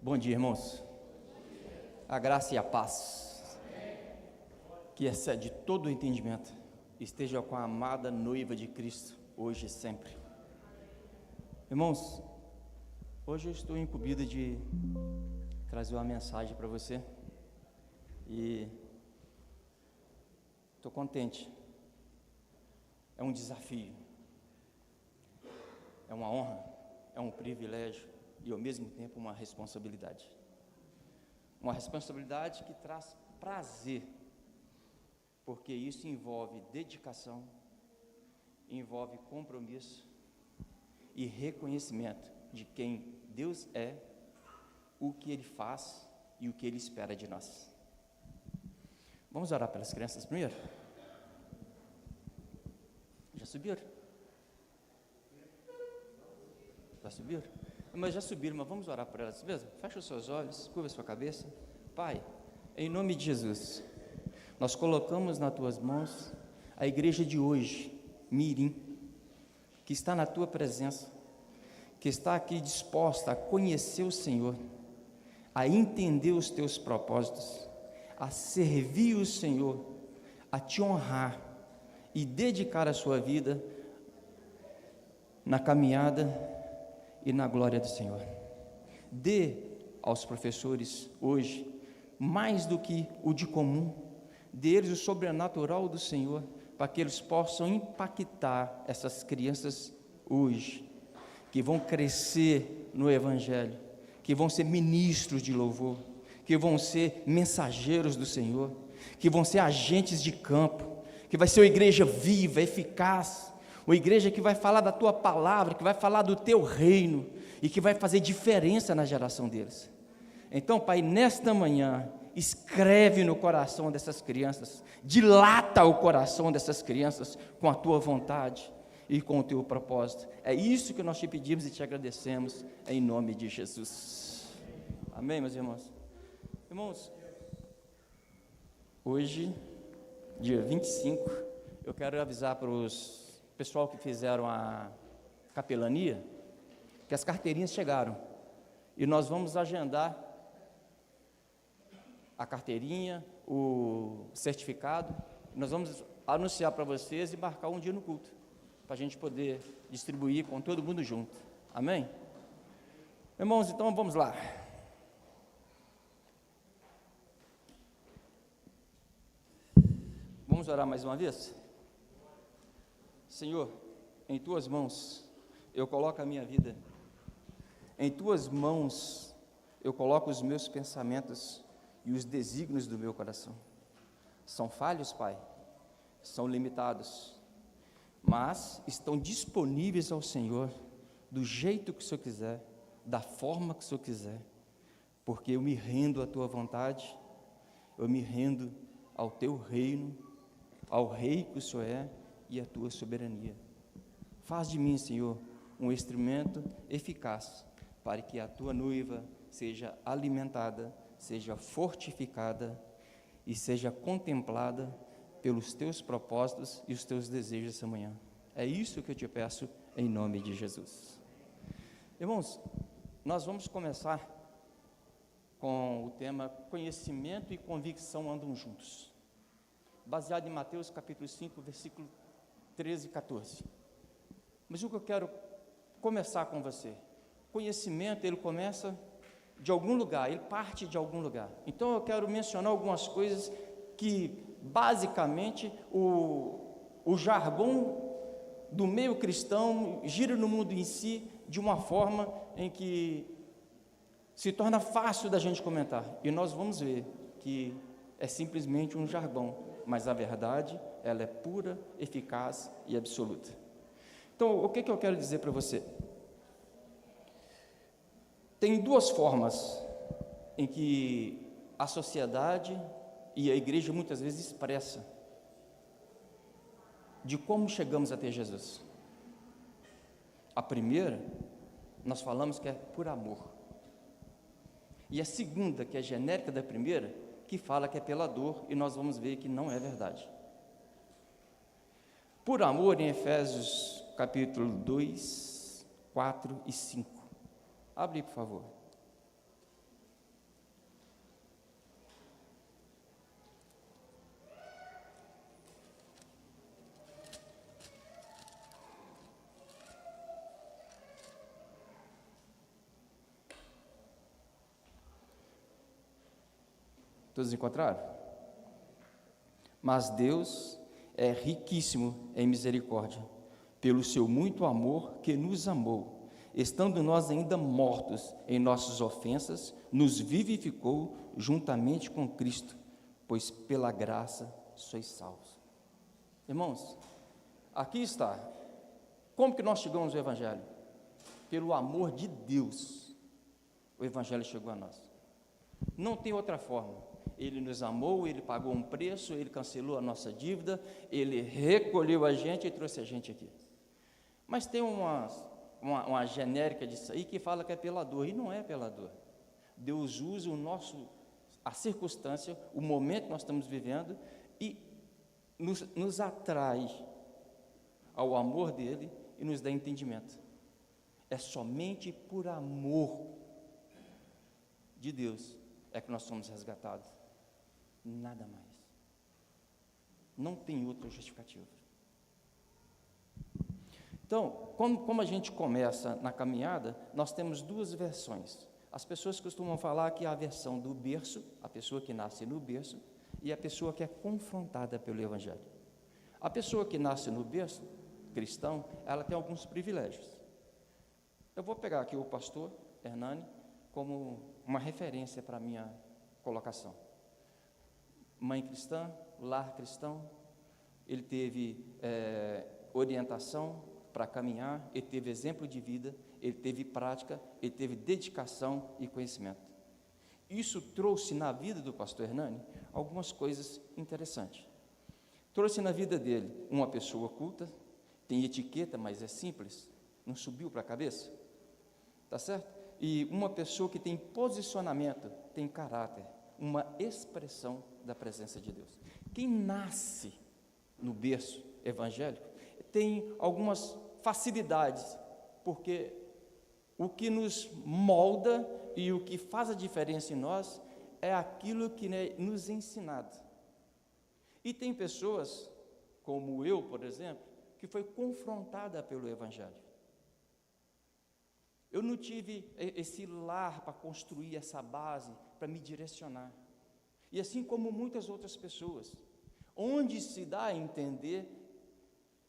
Bom dia, irmãos. A graça e a paz, que excede todo o entendimento, esteja com a amada noiva de Cristo, hoje e sempre. Irmãos, hoje eu estou incumbido de trazer uma mensagem para você e estou contente. É um desafio, é uma honra, é um privilégio e ao mesmo tempo uma responsabilidade. Uma responsabilidade que traz prazer, porque isso envolve dedicação, envolve compromisso e reconhecimento de quem Deus é, o que Ele faz e o que Ele espera de nós. Vamos orar pelas crianças primeiro? Já subiram? Já subiram? Mas já subiram, mas vamos orar por elas mesmo? Fecha os seus olhos, curva a sua cabeça. Pai, em nome de Jesus, nós colocamos nas tuas mãos a igreja de hoje, Mirim, que está na tua presença, que está aqui disposta a conhecer o Senhor, a entender os teus propósitos, a servir o Senhor, a te honrar e dedicar a sua vida na caminhada e na glória do Senhor. Dê aos professores hoje, mais do que o de comum, dê-lhes o sobrenatural do Senhor, para que eles possam impactar essas crianças hoje, que vão crescer no Evangelho, que vão ser ministros de louvor, que vão ser mensageiros do Senhor, que vão ser agentes de campo, que vai ser uma igreja viva, eficaz, uma igreja que vai falar da tua palavra, que vai falar do teu reino e que vai fazer diferença na geração deles. Então, Pai, nesta manhã, escreve no coração dessas crianças, dilata o coração dessas crianças com a tua vontade e com o teu propósito. É isso que nós te pedimos e te agradecemos, em nome de Jesus. Amém, meus irmãos? Irmãos, hoje, dia 25, eu quero avisar para os pessoal que fizeram a capelania, que as carteirinhas chegaram, e nós vamos agendar a carteirinha, o certificado, nós vamos anunciar para vocês e marcar um dia no culto, para a gente poder distribuir com todo mundo junto, amém? Irmãos, então vamos lá. Vamos orar mais uma vez? Senhor, em tuas mãos eu coloco a minha vida, em tuas mãos eu coloco os meus pensamentos e os desígnios do meu coração. São falhos, Pai, são limitados, mas estão disponíveis ao Senhor, do jeito que o Senhor quiser, da forma que o Senhor quiser, porque eu me rendo à tua vontade, eu me rendo ao teu reino, ao rei que o Senhor é, e a tua soberania. Faz de mim, Senhor, um instrumento eficaz para que a tua noiva seja alimentada, seja fortificada e seja contemplada pelos teus propósitos e os teus desejos essa manhã. É isso que eu te peço em nome de Jesus. Irmãos, nós vamos começar com o tema conhecimento e convicção andam juntos, baseado em Mateus capítulo 5, versículo 13 e 14. Mas o que eu quero começar com você, conhecimento, ele começa de algum lugar, ele parte de algum lugar. Então eu quero mencionar algumas coisas que basicamente o jargão do meio cristão gira no mundo em si de uma forma em que se torna fácil da gente comentar, e nós vamos ver que é simplesmente um jargão, mas a verdade, ela é pura, eficaz e absoluta. Então, o que eu quero dizer para você? Tem duas formas em que a sociedade e a igreja muitas vezes expressa de como chegamos a ter Jesus. A primeira, nós falamos que é por amor. E a segunda, que é genérica da primeira, que fala que é pela dor, e nós vamos ver que não é verdade. Por amor, em Efésios capítulo 2, 4 e 5. Abre, por favor. Todos encontraram? Mas Deus é riquíssimo em misericórdia, pelo seu muito amor que nos amou, estando nós ainda mortos em nossas ofensas, nos vivificou juntamente com Cristo, pois pela graça sois salvos. Irmãos, aqui está. Como que nós chegamos ao Evangelho? Pelo amor de Deus, o Evangelho chegou a nós. Não tem outra forma. Ele nos amou, Ele pagou um preço, Ele cancelou a nossa dívida, Ele recolheu a gente e trouxe a gente aqui. Mas tem uma genérica disso aí que fala que é pela dor, e não é pela dor. Deus usa a circunstância, o momento que nós estamos vivendo, e nos atrai ao amor dEle e nos dá entendimento. É somente por amor de Deus é que nós somos resgatados. Nada mais. Não tem outra justificativa. Então, como a gente começa na caminhada, nós temos duas versões. As pessoas costumam falar que há a versão do berço, a pessoa que nasce no berço, e a pessoa que é confrontada pelo Evangelho. A pessoa que nasce no berço, cristão, ela tem alguns privilégios. Eu vou pegar aqui o pastor Hernani como uma referência para a minha colocação. Mãe cristã, lar cristão, ele teve orientação para caminhar, ele teve exemplo de vida, ele teve prática, ele teve dedicação e conhecimento. Isso trouxe na vida do pastor Hernani algumas coisas interessantes. Trouxe na vida dele uma pessoa culta, tem etiqueta, mas é simples, não subiu para a cabeça, tá certo? E uma pessoa que tem posicionamento, tem caráter, uma expressão da presença de Deus. Quem nasce no berço evangélico tem algumas facilidades, porque o que nos molda e o que faz a diferença em nós é aquilo que nos é ensinado. E tem pessoas, como eu, por exemplo, que foi confrontada pelo Evangelho. Eu não tive esse lar para construir essa base, para me direcionar. E assim como muitas outras pessoas, onde se dá a entender,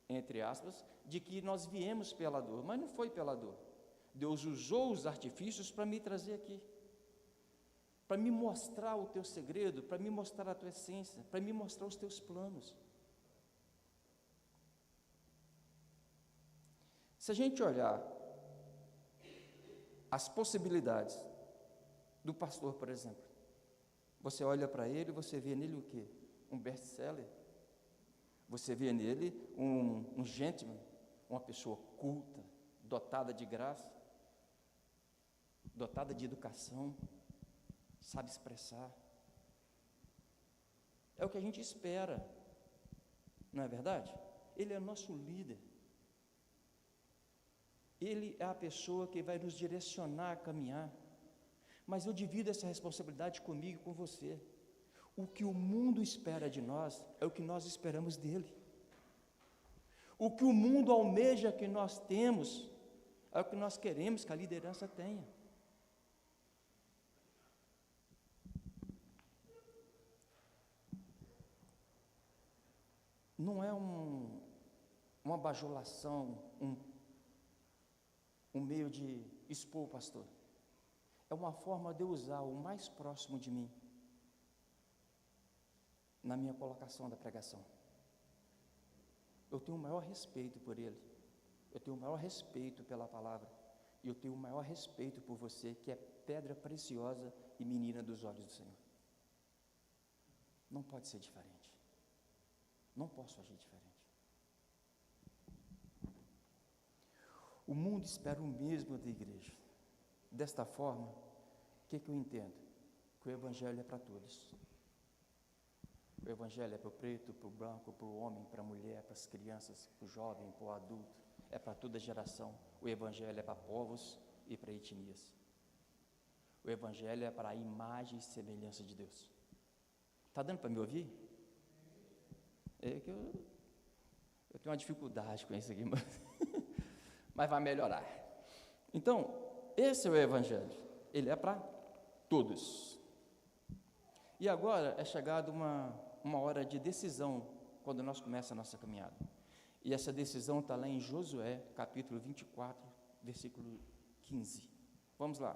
entre aspas, de que nós viemos pela dor, mas não foi pela dor. Deus usou os artifícios para me trazer aqui, para me mostrar o teu segredo, para me mostrar a tua essência, para me mostrar os teus planos. Se a gente olhar as possibilidades do pastor, por exemplo, você olha para ele e você vê nele o quê? Um best-seller. Você vê nele um gentleman, uma pessoa culta, dotada de graça, dotada de educação, sabe expressar. É o que a gente espera, não é verdade? Ele é nosso líder. Ele é a pessoa que vai nos direcionar a caminhar. Mas eu divido essa responsabilidade comigo e com você. O que o mundo espera de nós é o que nós esperamos dele. O que o mundo almeja que nós temos é o que nós queremos que a liderança tenha. Não é uma bajulação, um meio de expor o pastor. É uma forma de eu usar o mais próximo de mim na minha colocação da pregação. Eu tenho o maior respeito por ele, eu tenho o maior respeito pela palavra, e eu tenho o maior respeito por você, que é pedra preciosa e menina dos olhos do Senhor. Não pode ser diferente. Não posso agir diferente. O mundo espera o mesmo da igreja. Desta forma, o que eu entendo? Que o Evangelho é para todos. O Evangelho é para o preto, para o branco, para o homem, para a mulher, para as crianças, para o jovem, para o adulto. É para toda geração. O Evangelho é para povos e para etnias. O Evangelho é para a imagem e semelhança de Deus. Está dando para me ouvir? É que eu tenho uma dificuldade com isso aqui, mas vai melhorar. Então, esse é o Evangelho. Ele é para todos. E agora é chegada uma hora de decisão, quando nós começamos a nossa caminhada. E essa decisão está lá em Josué, capítulo 24, versículo 15. Vamos lá.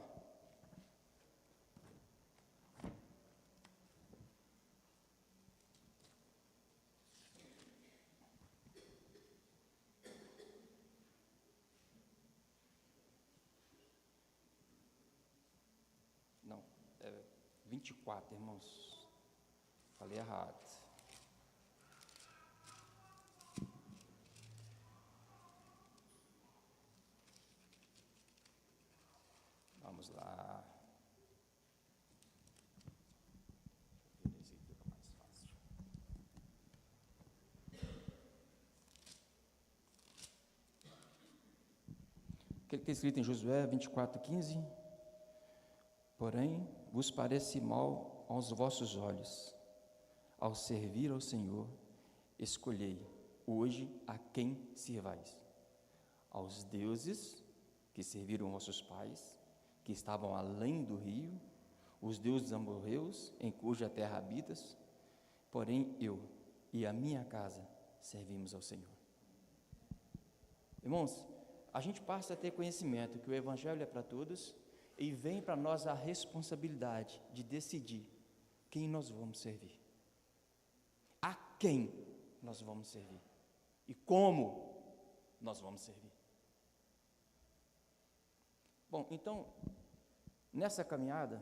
Não, é 24, irmãos. Falei errado. Vamos lá. Esse aqui fica mais fácil. O que está escrito em Josué 24:15? Porém, vos parece mal aos vossos olhos, ao servir ao Senhor, escolhei hoje a quem sirvais: aos deuses que serviram vossos pais, que estavam além do rio, os deuses amorreus, em cuja terra habitas, porém eu e a minha casa servimos ao Senhor. Irmãos, a gente passa a ter conhecimento que o Evangelho é para todos, e vem para nós a responsabilidade de decidir quem nós vamos servir, a quem nós vamos servir e como nós vamos servir. Bom, então, nessa caminhada,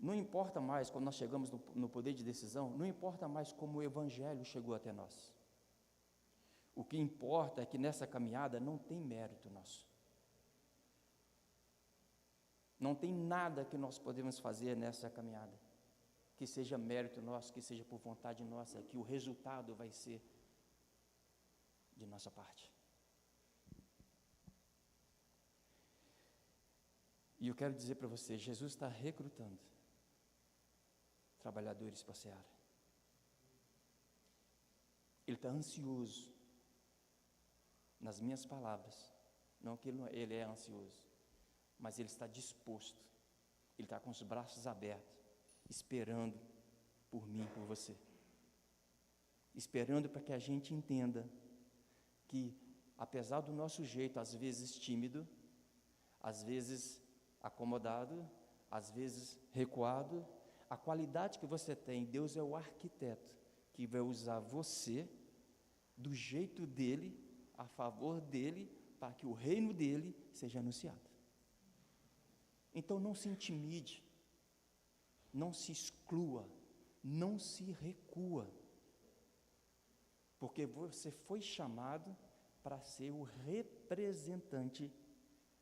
não importa mais, quando nós chegamos no poder de decisão, não importa mais como o Evangelho chegou até nós. O que importa é que nessa caminhada não tem mérito nosso. Não tem nada que nós podemos fazer nessa caminhada que seja mérito nosso, que seja por vontade nossa, que o resultado vai ser de nossa parte. E eu quero dizer para você, Jesus está recrutando trabalhadores para a seara. Ele está ansioso, nas minhas palavras, não que ele é ansioso, mas ele está disposto, ele está com os braços abertos, esperando por mim, por você, esperando para que a gente entenda que, apesar do nosso jeito, às vezes tímido, às vezes acomodado, às vezes recuado, a qualidade que você tem, Deus é o arquiteto que vai usar você do jeito dele, a favor dele, para que o reino dele seja anunciado. Então não se intimide, não se exclua, não se recua, porque você foi chamado para ser o representante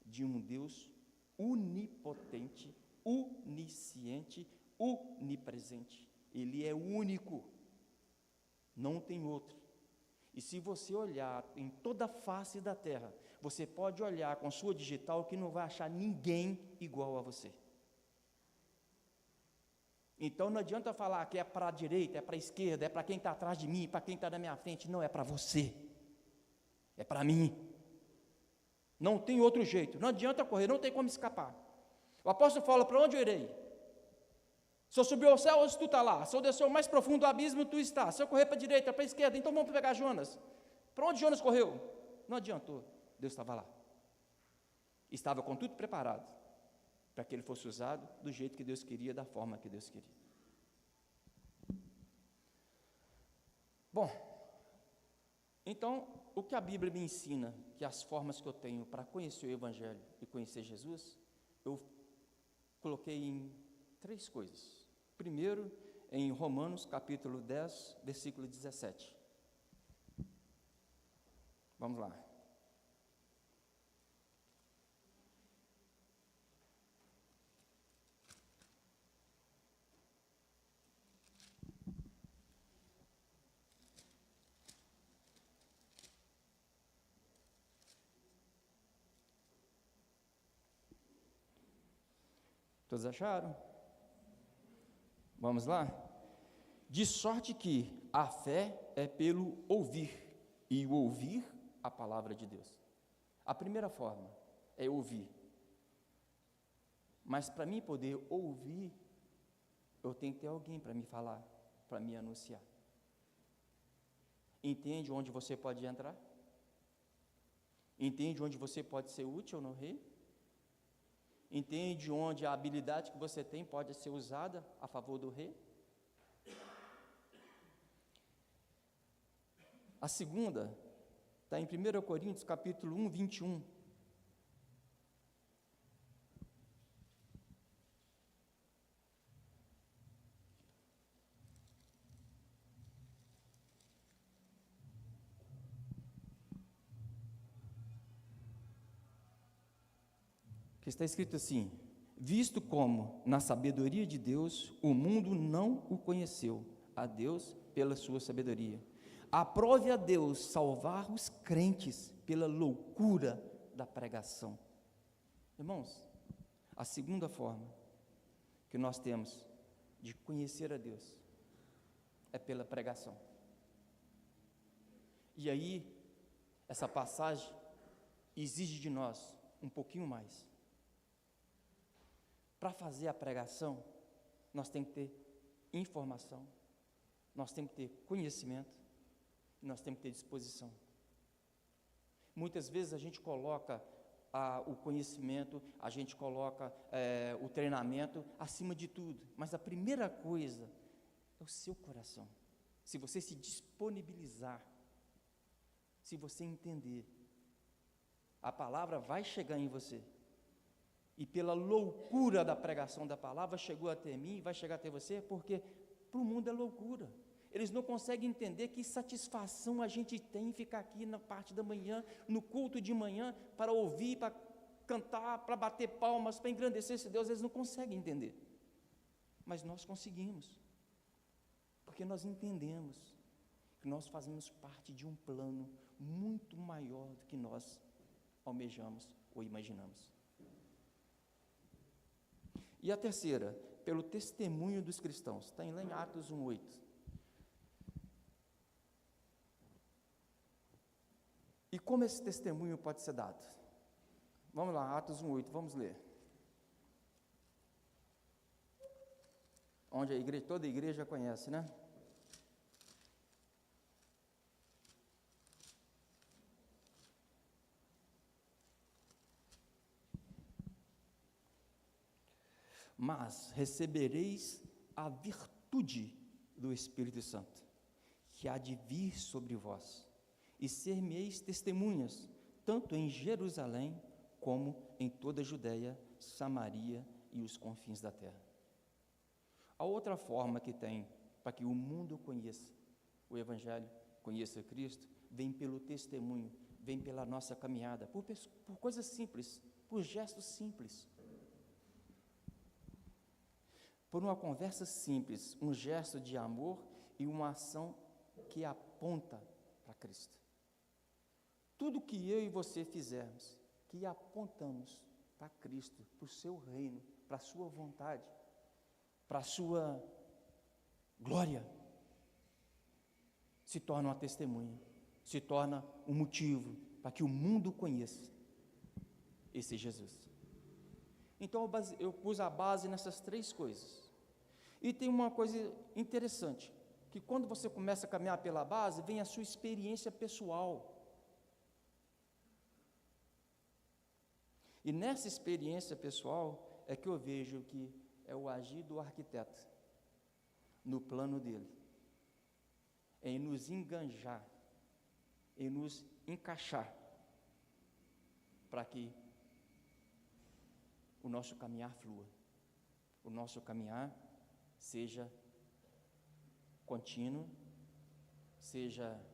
de um Deus onipotente, onisciente, onipresente. Ele é único, não tem outro. E se você olhar em toda a face da terra, você pode olhar com sua digital que não vai achar ninguém igual a você. Então não adianta falar que é para a direita, é para a esquerda, é para quem está atrás de mim, para quem está na minha frente. Não, é para você, é para mim. Não tem outro jeito, não adianta correr, não tem como escapar. O apóstolo fala: para onde eu irei? Se eu subir ao céu, hoje tu está lá. Se eu descer ao mais profundo do abismo, tu está. Se eu correr para a direita, para a esquerda, então vamos pegar Jonas. Para onde Jonas correu? Não adiantou, Deus estava lá. Estava com tudo preparado para que ele fosse usado do jeito que Deus queria, da forma que Deus queria. Bom, então, o que a Bíblia me ensina, que as formas que eu tenho para conhecer o Evangelho e conhecer Jesus, eu coloquei em 3 coisas. Primeiro, em Romanos capítulo 10, versículo 17. Vamos lá. Todos acharam? Vamos lá? De sorte que a fé é pelo ouvir, e o ouvir a palavra de Deus. A primeira forma é ouvir. Mas para mim poder ouvir eu tenho que ter alguém para me falar, para me anunciar. Entende onde você pode entrar? Entende onde você pode ser útil no reino? Entende onde a habilidade que você tem pode ser usada a favor do rei? A segunda está em 1 Coríntios, capítulo 1, 21. Que está escrito assim: visto como, na sabedoria de Deus, o mundo não o conheceu, a Deus pela sua sabedoria. Aprove a Deus salvar os crentes pela loucura da pregação. Irmãos, a segunda forma que nós temos de conhecer a Deus é pela pregação. E aí, essa passagem exige de nós um pouquinho mais. Para fazer a pregação, nós temos que ter informação, nós temos que ter conhecimento, e nós temos que ter disposição. Muitas vezes a gente coloca o conhecimento, a gente coloca o treinamento acima de tudo, mas a primeira coisa é o seu coração. Se você se disponibilizar, se você entender, a palavra vai chegar em você. E pela loucura da pregação da palavra, chegou até mim, vai chegar até você, porque para o mundo é loucura. Eles não conseguem entender que satisfação a gente tem em ficar aqui na parte da manhã, no culto de manhã, para ouvir, para cantar, para bater palmas, para engrandecer esse Deus. Eles não conseguem entender. Mas nós conseguimos, porque nós entendemos que nós fazemos parte de um plano muito maior do que nós almejamos ou imaginamos. E a terceira, pelo testemunho dos cristãos, está lá em Atos 1:8. E como esse testemunho pode ser dado? Vamos lá, Atos 1:8, vamos ler. Onde toda a igreja conhece, né? Mas recebereis a virtude do Espírito Santo, que há de vir sobre vós, e ser-me-eis testemunhas, tanto em Jerusalém, como em toda a Judéia, Samaria e os confins da terra. A outra forma que tem para que o mundo conheça o Evangelho, conheça Cristo, vem pelo testemunho, vem pela nossa caminhada, por coisas simples, por gestos simples. Por uma conversa simples, um gesto de amor e uma ação que aponta para Cristo. Tudo que eu e você fizermos, que apontamos para Cristo, para o seu reino, para a sua vontade, para a sua glória, se torna uma testemunha, se torna um motivo para que o mundo conheça esse Jesus. Então eu pus a base nessas três coisas. E tem uma coisa interessante, que quando você começa a caminhar pela base, vem a sua experiência pessoal. E nessa experiência pessoal é que eu vejo que é o agir do arquiteto no plano dele, em nos enganjar, em nos encaixar, para que o nosso caminhar flua, o nosso caminhar seja contínuo, seja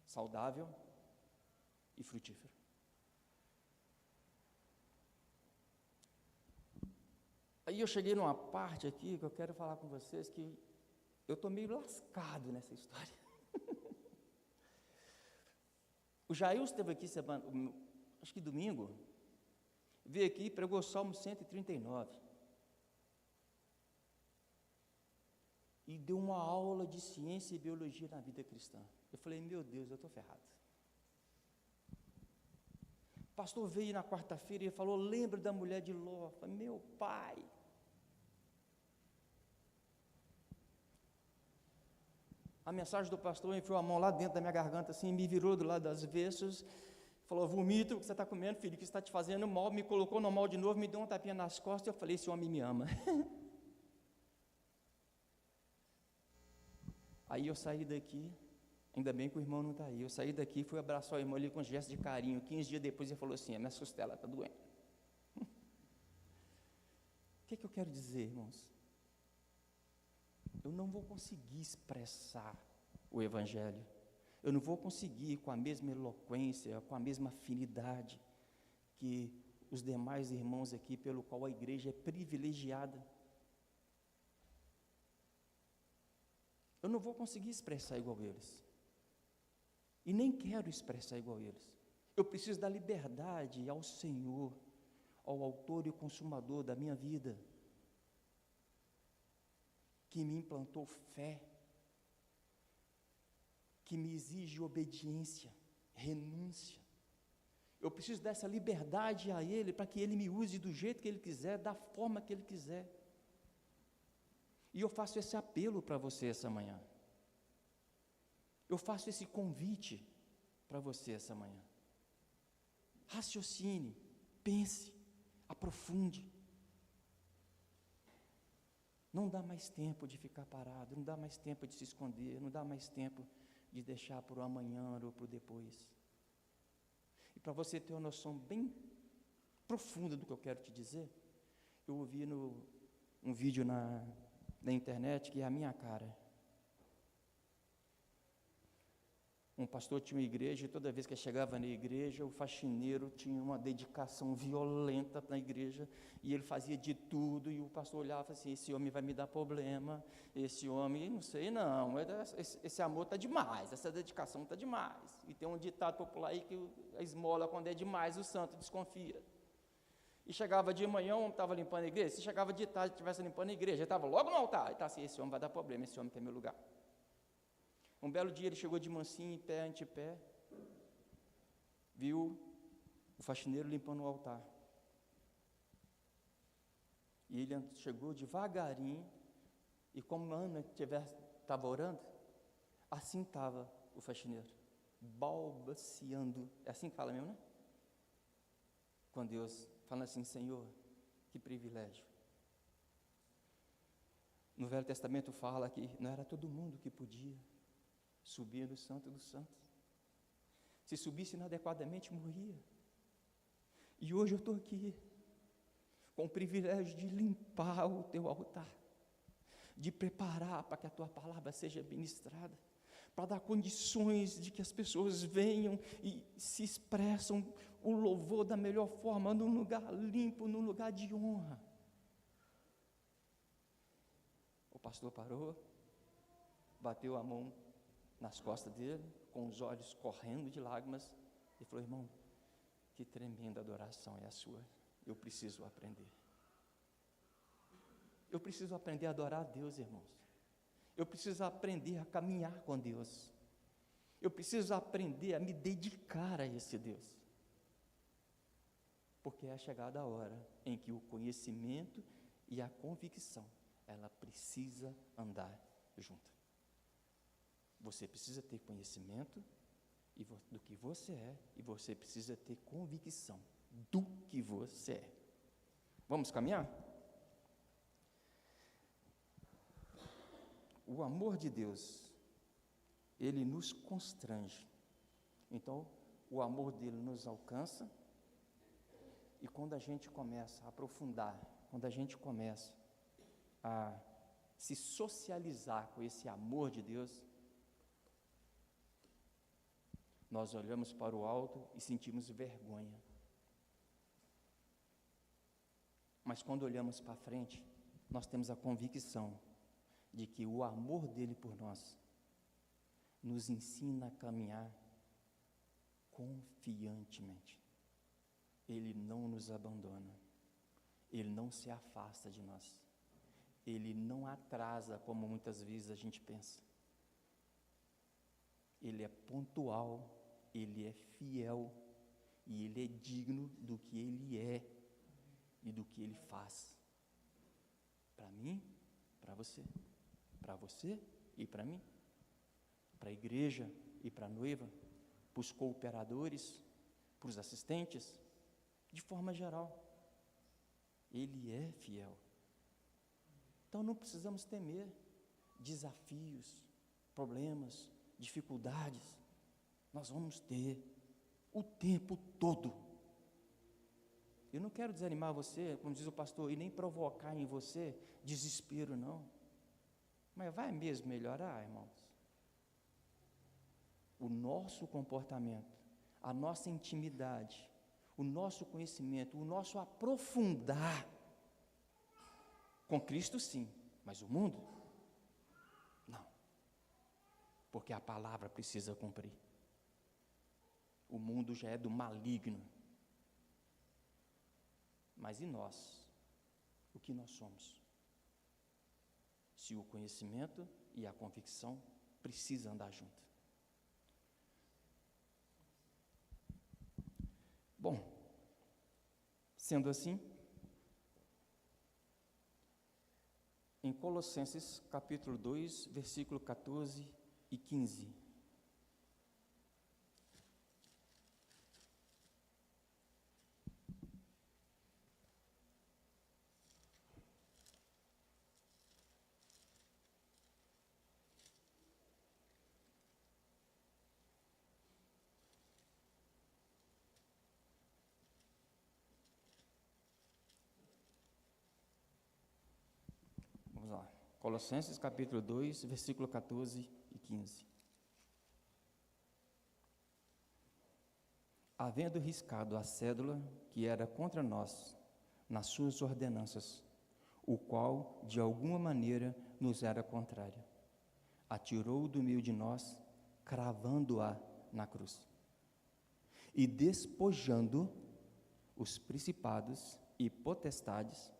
saudável e frutífero. Aí eu cheguei numa parte aqui que eu quero falar com vocês que eu estou meio lascado nessa história. O Jair esteve aqui semana, acho que domingo, veio aqui e pregou Salmo 139. E deu uma aula de ciência e biologia na vida cristã. Eu falei, meu Deus, eu estou ferrado. O pastor veio na quarta-feira e falou, lembra da mulher de Ló? Eu falei, meu pai. A mensagem do pastor enfiou a mão lá dentro da minha garganta, assim, me virou do lado das vestas, falou: vomita o que você está comendo, filho, que está te fazendo mal, me colocou normal de novo, me deu um tapinha nas costas, e eu falei: esse homem me ama. Aí eu saí daqui, ainda bem que o irmão não está aí, eu saí daqui, fui abraçar o irmão ali com um gesto de carinho. 15 dias depois ele falou assim: a minha costela está doendo. O que eu quero dizer, irmãos? Eu não vou conseguir expressar o Evangelho, eu não vou conseguir com a mesma eloquência, com a mesma afinidade que os demais irmãos aqui, pelo qual a igreja é privilegiada. Eu não vou conseguir expressar igual a eles, e nem quero expressar igual a eles. Eu preciso dar liberdade ao Senhor, ao autor e consumador da minha vida, que me implantou fé, que me exige obediência, renúncia. Eu preciso dessa liberdade a Ele, para que Ele me use do jeito que Ele quiser, da forma que Ele quiser. E eu faço esse apelo para você essa manhã. Eu faço esse convite para você essa manhã. Raciocine, pense, aprofunde. Não dá mais tempo de ficar parado, não dá mais tempo de se esconder, não dá mais tempo de deixar para o amanhã ou para o depois. E para você ter uma noção bem profunda do que eu quero te dizer, eu ouvi um vídeo na internet que é a minha cara. Um pastor tinha uma igreja e toda vez que chegava na igreja, o faxineiro tinha uma dedicação violenta na igreja e ele fazia de tudo, e o pastor olhava assim: esse homem vai me dar problema, esse homem, não sei não, esse amor está demais, essa dedicação está demais. E tem um ditado popular aí que a esmola, quando é demais, o santo desconfia. E chegava de manhã, o homem estava limpando a igreja, se chegava de tarde e estivesse limpando a igreja, ele estava logo no altar, e está assim: esse homem vai dar problema, esse homem quer meu lugar. Um belo dia ele chegou de mansinho, em pé, antepé, viu o faxineiro limpando o altar. E ele chegou devagarinho, e como a Ana estava orando, assim estava o faxineiro, balbuciando. É assim que fala mesmo, né? Com Deus, falando assim: Senhor, que privilégio. No Velho Testamento fala que não era todo mundo que podia subia no Santo dos Santos. Se subisse inadequadamente, morria. E hoje eu estou aqui, com o privilégio de limpar o teu altar, de preparar para que a tua palavra seja ministrada, para dar condições de que as pessoas venham e se expressam o louvor da melhor forma, num lugar limpo, num lugar de honra. O pastor parou, bateu a mão nas costas dele, com os olhos correndo de lágrimas, e falou: irmão, que tremenda adoração é a sua, eu preciso aprender. Eu preciso aprender a adorar a Deus, irmãos. Eu preciso aprender a caminhar com Deus. Eu preciso aprender a me dedicar a esse Deus. Porque é chegada a hora em que o conhecimento e a convicção, ela precisa andar junto. Você precisa ter conhecimento do que você é, e você precisa ter convicção do que você é. Vamos caminhar? O amor de Deus, ele nos constrange. Então, o amor dele nos alcança, e quando a gente começa a aprofundar, quando a gente começa a se socializar com esse amor de Deus, nós olhamos para o alto e sentimos vergonha. Mas quando olhamos para frente, nós temos a convicção de que o amor dele por nós nos ensina a caminhar confiantemente. Ele não nos abandona, ele não se afasta de nós, ele não atrasa como muitas vezes a gente pensa. Ele é pontual, ele é fiel, e ele é digno do que ele é e do que ele faz. Para mim, para você e para mim. para a igreja e para a noiva, para os cooperadores, para os assistentes, de forma geral. Ele é fiel. Então não precisamos temer desafios, problemas, dificuldades. Nós vamos ter o tempo todo. Eu não quero desanimar você, como diz o pastor, e nem provocar em você desespero, não. Mas vai mesmo melhorar, irmãos? O nosso comportamento, a nossa intimidade, o nosso conhecimento, o nosso aprofundar com Cristo, sim, mas o mundo, não, porque a palavra precisa cumprir. O mundo já é do maligno, mas e nós? O que nós somos? Se o conhecimento e a convicção precisam andar junto. Bom, sendo assim, em Colossenses capítulo 2, versículo 14 e 15. Vamos lá. Colossenses capítulo 2, versículo 14 e 15. Havendo riscado a cédula que era contra nós nas suas ordenanças, o qual de alguma maneira nos era contrária, atirou do meio de nós, cravando-a na cruz, e despojando os principados e potestades,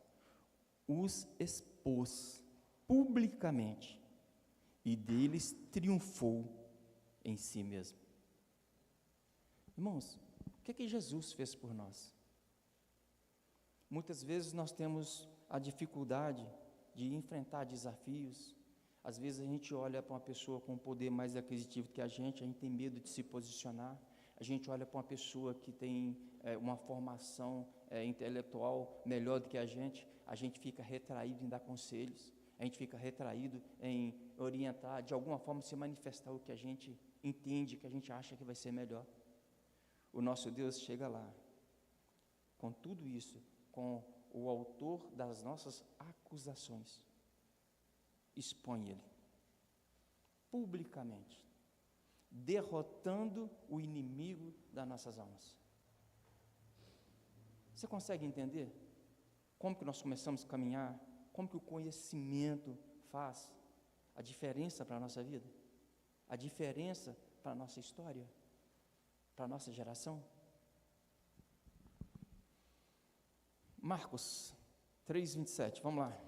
os expôs publicamente, e deles triunfou em si mesmo. Irmãos, o que Jesus fez por nós? Muitas vezes nós temos a dificuldade de enfrentar desafios. Às vezes a gente olha para uma pessoa com um poder mais aquisitivo que a gente tem medo de se posicionar. A gente olha para uma pessoa que tem uma formação intelectual melhor do que a gente fica retraído em dar conselhos, a gente fica retraído em orientar, de alguma forma se manifestar o que a gente entende, que a gente acha que vai ser melhor. O nosso Deus chega lá, com tudo isso, com o autor das nossas acusações, expõe ele, publicamente, derrotando o inimigo das nossas almas. Você consegue entender como que nós começamos a caminhar, como que o conhecimento faz a diferença para a nossa vida, a diferença para a nossa história, para a nossa geração? Marcos 3:27, vamos lá.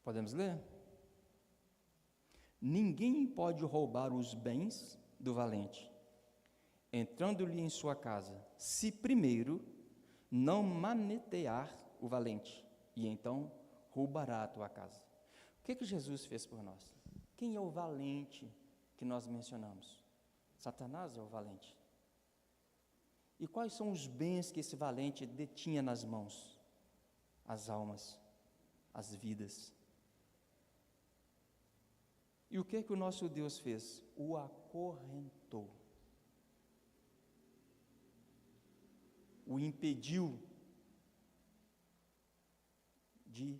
Podemos ler? Ninguém pode roubar os bens do valente, entrando-lhe em sua casa, se primeiro não manetear o valente, e então roubará a tua casa. O que Jesus fez por nós? Quem é o valente que nós mencionamos? Satanás é o valente. E quais são os bens que esse valente detinha nas mãos? As almas, as vidas. E o que o nosso Deus fez? O acorrentou. O impediu de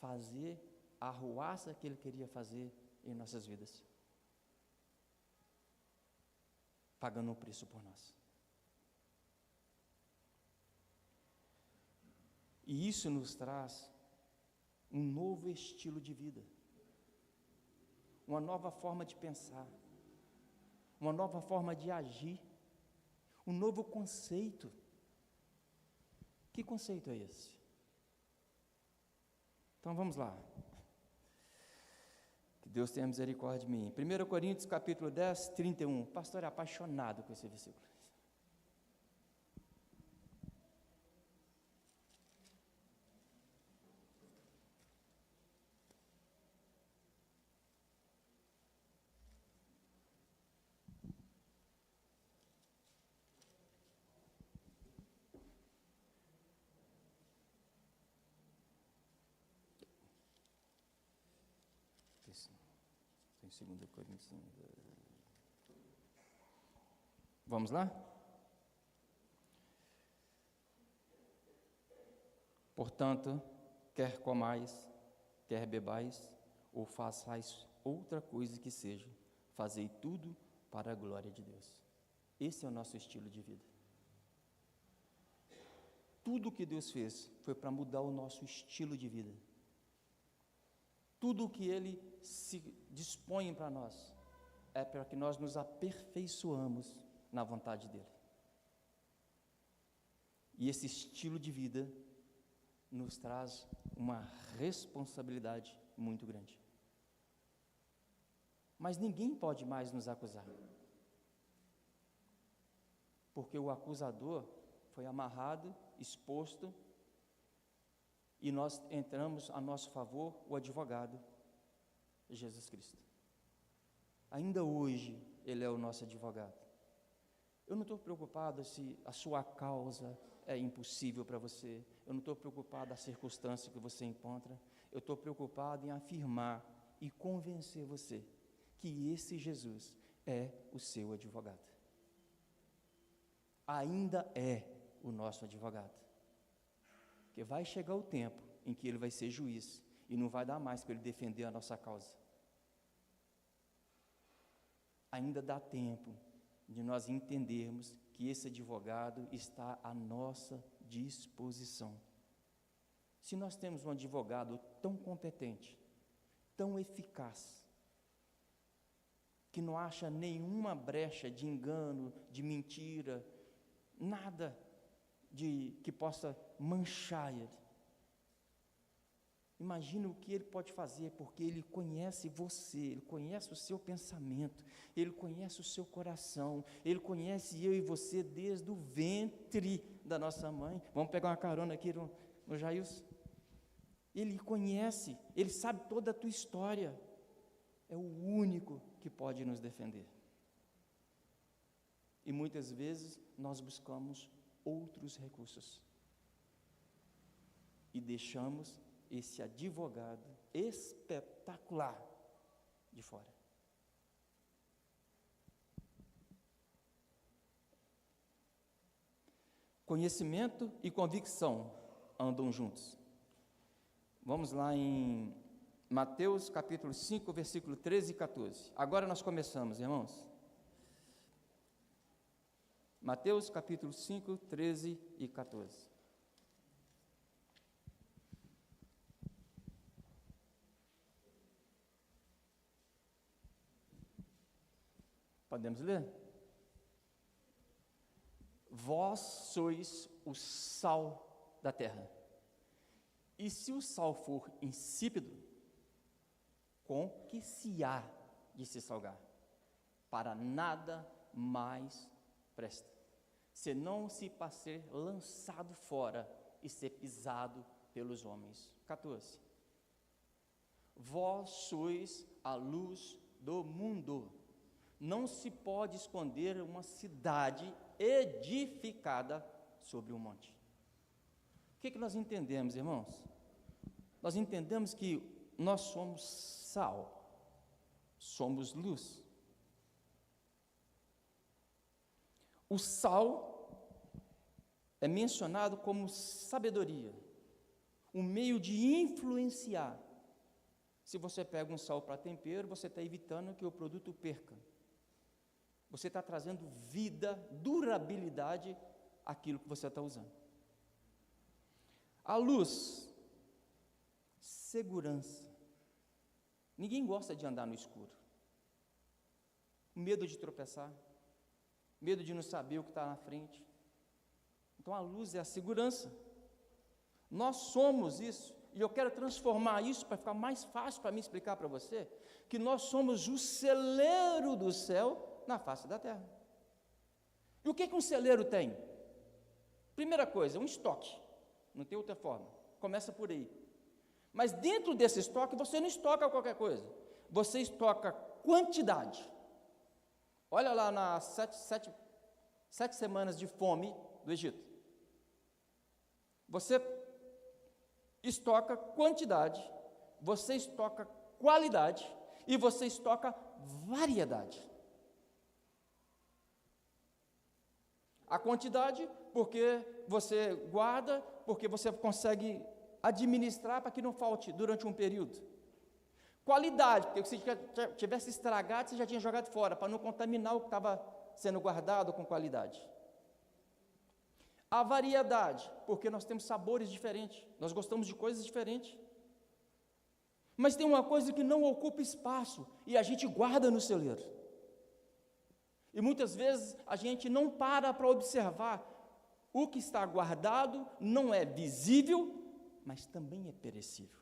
fazer a arruaça que ele queria fazer em nossas vidas, pagando um preço por nós. E isso nos traz um novo estilo de vida, uma nova forma de pensar, uma nova forma de agir, um novo conceito. Que conceito é esse? Então vamos lá. Que Deus tenha misericórdia de mim. 1 Coríntios capítulo 10, 31. O pastor é apaixonado com esse versículo. Tem 2 Coríntios. Vamos lá? Portanto, quer comais, quer bebais, ou façais outra coisa que seja, fazei tudo para a glória de Deus. Esse é o nosso estilo de vida. Tudo o que Deus fez foi para mudar o nosso estilo de vida. Tudo o que Ele se dispõe para nós é para que nós nos aperfeiçoamos na vontade dEle. E esse estilo de vida nos traz uma responsabilidade muito grande. Mas ninguém pode mais nos acusar, porque o acusador foi amarrado, exposto, e nós entramos a nosso favor o advogado, Jesus Cristo. Ainda hoje Ele é o nosso advogado. Eu não estou preocupado se a sua causa é impossível para você, eu não estou preocupado da circunstância que você encontra, eu estou preocupado em afirmar e convencer você que esse Jesus é o seu advogado. Ainda é o nosso advogado. Porque vai chegar o tempo em que Ele vai ser juiz e não vai dar mais para Ele defender a nossa causa. Ainda dá tempo de nós entendermos que esse advogado está à nossa disposição. Se nós temos um advogado tão competente, tão eficaz, que não acha nenhuma brecha de engano, de mentira, nada que possa manchar ele. Imagina o que ele pode fazer, porque ele conhece você, ele conhece o seu pensamento, ele conhece o seu coração, ele conhece eu e você desde o ventre da nossa mãe. Vamos pegar uma carona aqui no Jailson? Ele conhece, ele sabe toda a tua história, é o único que pode nos defender. E muitas vezes nós buscamos outros recursos e deixamos esse advogado espetacular de fora. Conhecimento e convicção andam juntos. Vamos lá em Mateus capítulo 5, versículo 13 e 14. Agora nós começamos, irmãos. Mateus capítulo 5, 13 e 14. Podemos ler? Vós sois o sal da terra. E se o sal for insípido, com que se há de se salgar? Para nada mais presta, senão se para ser lançado fora e ser pisado pelos homens. 14. Vós sois a luz do mundo. Não se pode esconder uma cidade edificada sobre um monte. O que nós entendemos, irmãos? Nós entendemos que nós somos sal, somos luz. O sal é mencionado como sabedoria, um meio de influenciar. Se você pega um sal para tempero, você está evitando que o produto perca. Você está trazendo vida, durabilidade àquilo que você está usando. A luz, segurança. Ninguém gosta de andar no escuro. Medo de tropeçar. medo de não saber o que está na frente. Então a luz é a segurança. Nós somos isso, e eu quero transformar isso para ficar mais fácil para mim explicar para você, que nós somos o celeiro do céu na face da terra. E o que um celeiro tem? Primeira coisa, um estoque, não tem outra forma, começa por aí. Mas dentro desse estoque, você não estoca qualquer coisa, você estoca quantidade. Olha lá nas sete semanas de fome do Egito. Você estoca quantidade, você estoca qualidade e você estoca variedade. A quantidade, porque você guarda, porque você consegue administrar para que não falte durante um período. Qualidade, porque se tivesse estragado, você já tinha jogado fora, para não contaminar o que estava sendo guardado com qualidade. A variedade, porque nós temos sabores diferentes, nós gostamos de coisas diferentes. Mas tem uma coisa que não ocupa espaço, e a gente guarda no celeiro. E muitas vezes a gente não para observar o que está guardado, não é visível, mas também é perecível.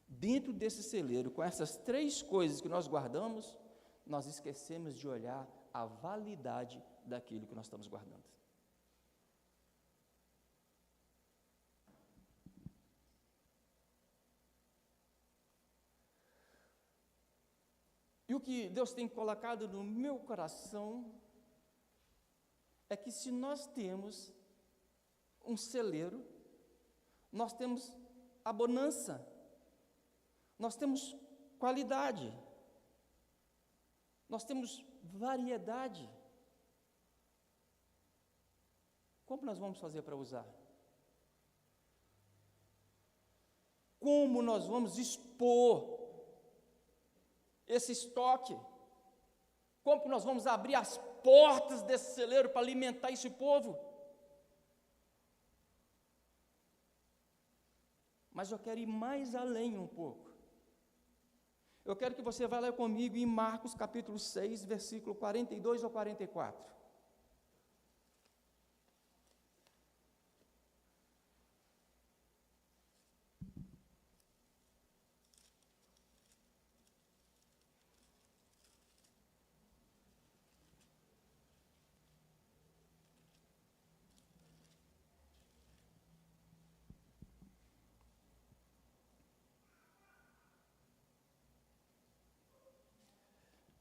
Dentro desse celeiro, com essas três coisas que nós guardamos, nós esquecemos de olhar a validade daquilo que nós estamos guardando. E o que Deus tem colocado no meu coração é que se nós temos um celeiro, nós temos a bonança, nós temos qualidade, nós temos variedade. Como nós vamos fazer para usar? Como nós vamos expor esse estoque? Como nós vamos abrir as portas desse celeiro para alimentar esse povo? Mas eu quero ir mais além um pouco. Eu quero que você vá lá comigo em Marcos capítulo 6, versículo 42 ao 44.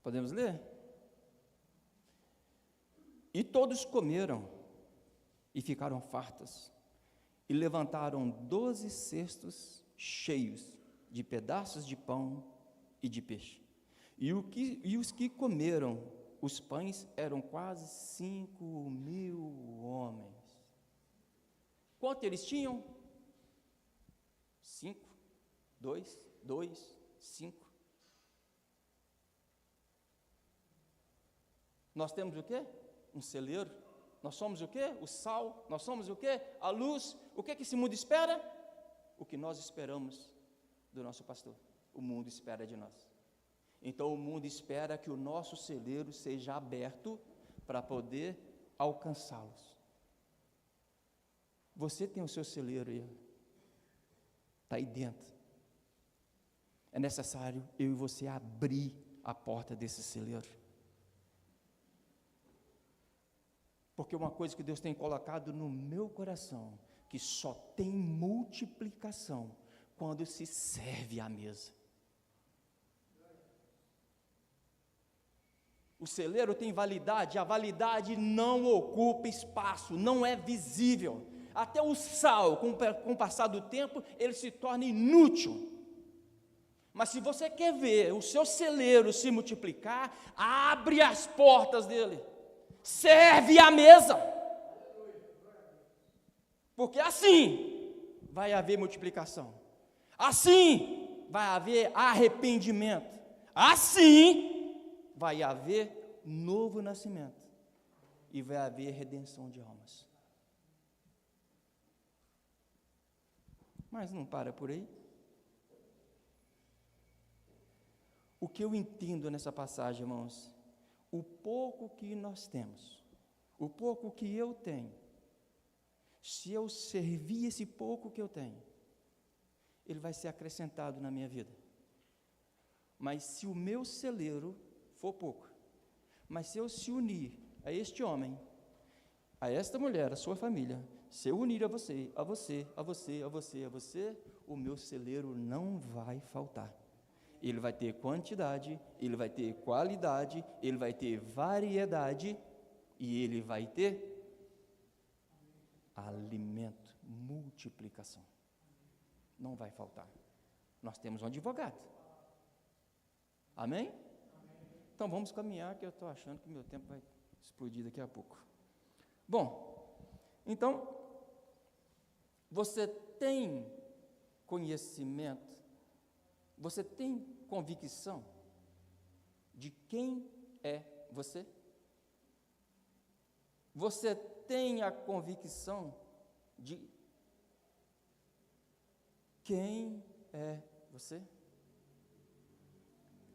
Podemos ler? E todos comeram e ficaram fartos, e levantaram 12 cestos cheios de pedaços de pão e de peixe. E os que comeram os pães eram quase 5.000 homens. Quanto eles tinham? 5, 2, 5. Nós temos o quê? Um celeiro. Nós somos o quê? O sal. Nós somos o quê? A luz. O que esse mundo espera? O que nós esperamos do nosso pastor. O mundo espera de nós. Então o mundo espera que o nosso celeiro seja aberto para poder alcançá-los. Você tem o seu celeiro aí. Está aí dentro. É necessário eu e você abrir a porta desse celeiro. Porque uma coisa que Deus tem colocado no meu coração, que só tem multiplicação quando se serve à mesa. O celeiro tem validade, a validade não ocupa espaço, não é visível. Até o sal, com o passar do tempo, ele se torna inútil. Mas se você quer ver o seu celeiro se multiplicar, abre as portas dele. Serve a mesa, porque assim vai haver multiplicação, assim vai haver arrependimento, assim vai haver novo nascimento e vai haver redenção de almas. Mas não para por aí. O que eu entendo nessa passagem, irmãos? o pouco que nós temos, o pouco que eu tenho, se eu servir esse pouco que eu tenho, ele vai ser acrescentado na minha vida. Mas se o meu celeiro for pouco, mas se eu se unir a este homem, a esta mulher, a sua família, se eu unir a você, a você, a você, a você, a você, o meu celeiro não vai faltar. Ele vai ter quantidade, ele vai ter qualidade, ele vai ter variedade e ele vai ter alimento, multiplicação. Não vai faltar. Nós temos um advogado. Amém? Então vamos caminhar, que eu estou achando que meu tempo vai explodir daqui a pouco. Bom, então, você tem conhecimento, você tem convicção de quem é você? Você tem a convicção de quem é você?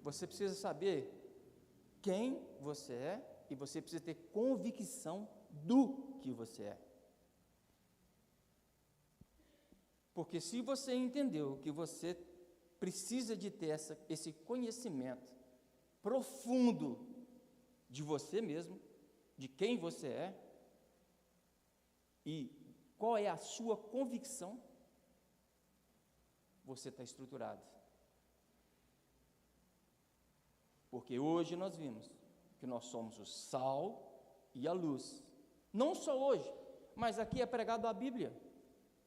Você precisa saber quem você é e você precisa ter convicção do que você é. Porque se você entendeu que você precisa de ter esse conhecimento profundo de você mesmo, de quem você é, e qual é a sua convicção, você está estruturado. Porque hoje nós vimos que nós somos o sal e a luz. Não só hoje, mas aqui é pregado a Bíblia.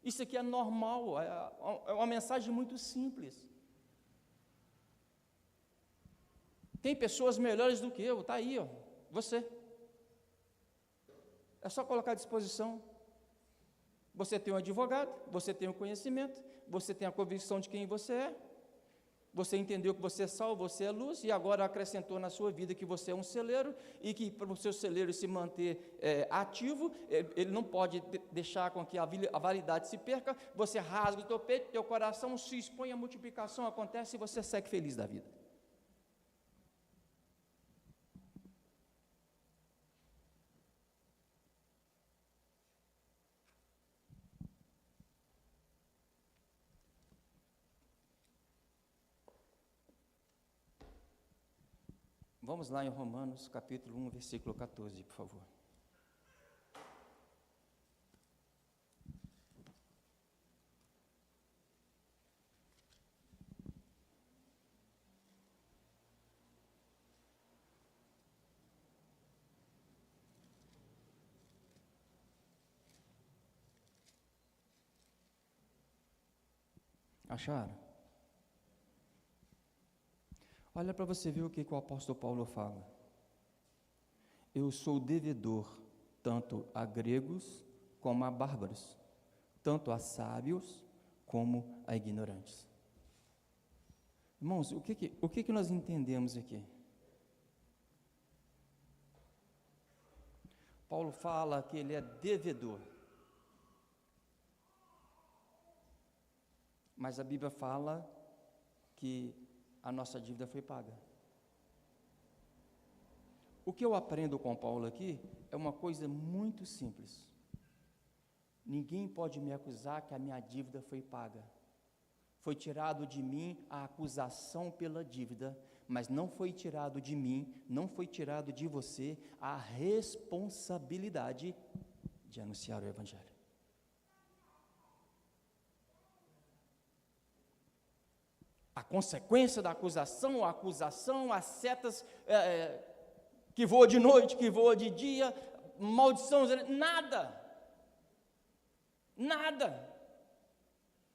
Isso aqui é normal, é uma mensagem muito simples. Tem pessoas melhores do que eu, está aí, ó, você. É só colocar à disposição. Você tem um advogado, você tem o conhecimento, você tem a convicção de quem você é, você entendeu que você é sal, você é luz, e agora acrescentou na sua vida que você é um celeiro, e que para o seu celeiro se manter ativo, ele não pode deixar com que a validade se perca, você rasga o teu peito, teu coração se expõe, a multiplicação acontece e você segue feliz da vida. Vamos lá em Romanos, capítulo 1, versículo 14, por favor. Acharam? Olha para você ver o que o apóstolo Paulo fala. Eu sou devedor tanto a gregos como a bárbaros, tanto a sábios como a ignorantes. Irmãos, o que nós entendemos aqui? Paulo fala que ele é devedor. Mas a Bíblia fala que a nossa dívida foi paga. O que eu aprendo com Paulo aqui é uma coisa muito simples. Ninguém pode me acusar que a minha dívida foi paga. Foi tirado de mim a acusação pela dívida, mas não foi tirado de mim, não foi tirado de você a responsabilidade de anunciar o Evangelho. A consequência da acusação, as setas que voam de noite, que voam de dia, maldição,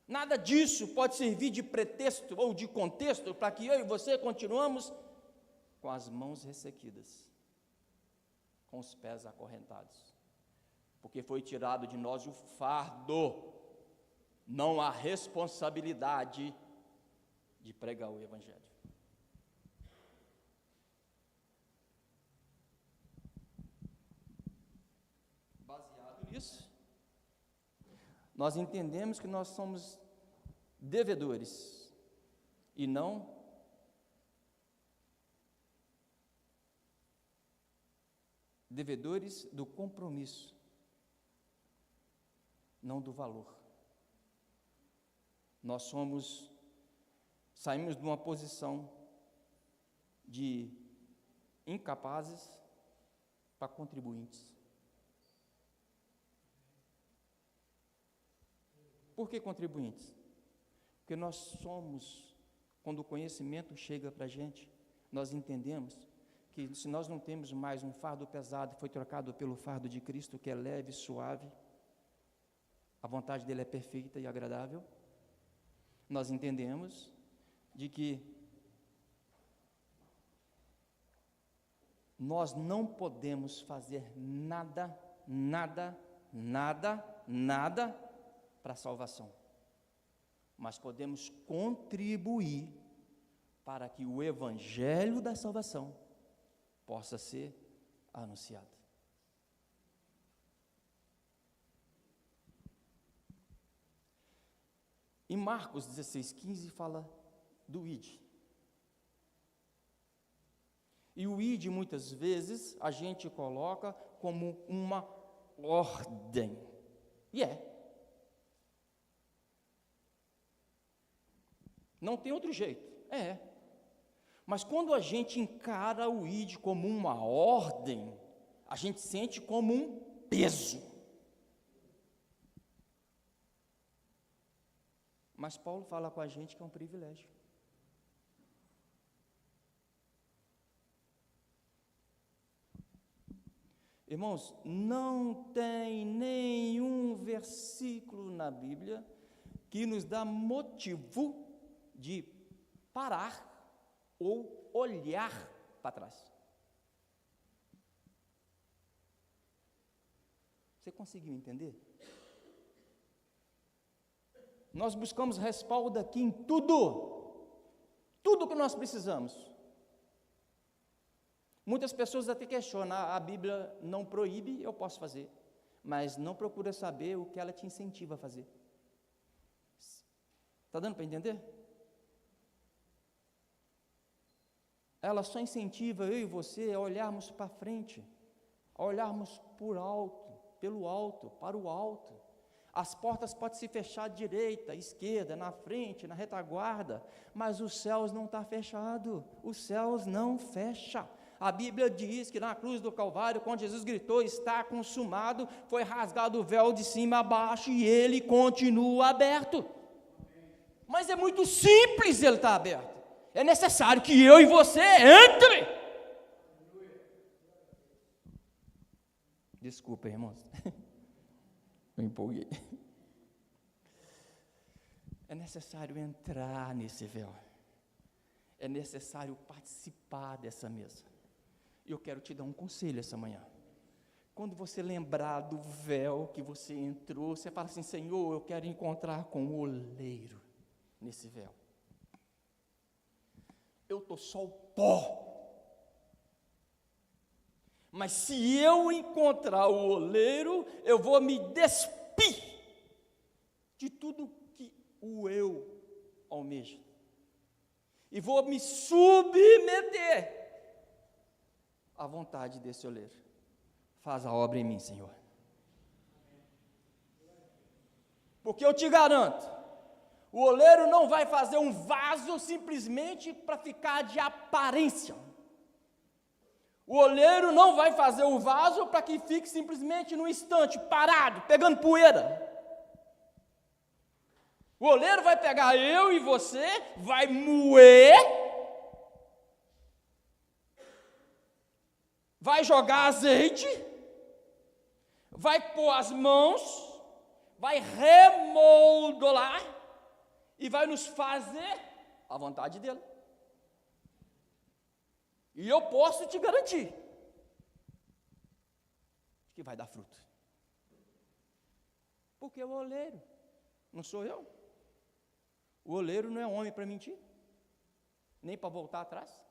nada disso pode servir de pretexto ou de contexto para que eu e você continuamos com as mãos ressequidas, com os pés acorrentados, porque foi tirado de nós o fardo, não a responsabilidade de pregar o Evangelho. Baseado nisso, nós entendemos que nós somos devedores e não devedores do compromisso, não do valor. Nós saímos de uma posição de incapazes para contribuintes. Por que contribuintes? Porque nós somos, quando o conhecimento chega para a gente, nós entendemos que se nós não temos mais um fardo pesado, foi trocado pelo fardo de Cristo, que é leve e suave, a vontade dele é perfeita e agradável, nós entendemos de que nós não podemos fazer nada para a salvação, mas podemos contribuir para que o evangelho da salvação possa ser anunciado. Em Marcos 16:15 fala do ID. E o ID, muitas vezes, a gente coloca como uma ordem. E é. Não tem outro jeito. É. Mas quando a gente encara o ID como uma ordem, a gente sente como um peso. Mas Paulo fala com a gente que é um privilégio. Irmãos, não tem nenhum versículo na Bíblia que nos dá motivo de parar ou olhar para trás. Você conseguiu entender? Nós buscamos respaldo aqui em tudo que nós precisamos. Muitas pessoas até questionam, a Bíblia não proíbe, eu posso fazer, mas não procura saber o que ela te incentiva a fazer. Está dando para entender? Ela só incentiva eu e você a olharmos para frente, a olharmos pelo alto, para o alto. As portas podem se fechar à direita, à esquerda, na frente, na retaguarda, mas os céus não estão fechados, os céus não fecham. A Bíblia diz que na cruz do Calvário, quando Jesus gritou, está consumado, foi rasgado o véu de cima a baixo e ele continua aberto. Mas é muito simples ele estar aberto. É necessário que eu e você entre. Desculpa, irmãos. Eu empolguei. É necessário entrar nesse véu. É necessário participar dessa mesa. E eu quero te dar um conselho essa manhã. Quando você lembrar do véu que você entrou, você fala assim: Senhor, eu quero encontrar com o oleiro nesse véu. Eu estou só o pó. Mas se eu encontrar o oleiro, eu vou me despir de tudo que o eu almeja. E vou me submeter à vontade desse oleiro. Faz a obra em mim, Senhor. Porque eu te garanto, o oleiro não vai fazer um vaso simplesmente para ficar de aparência. O oleiro não vai fazer o vaso para que fique simplesmente no estante, parado, pegando poeira. O oleiro vai pegar eu e você, vai moer, vai jogar azeite, vai pôr as mãos, vai remoldular e vai nos fazer a vontade dele. E eu posso te garantir que vai dar fruto. Porque o oleiro não sou eu. O oleiro não é homem para mentir, nem para voltar atrás.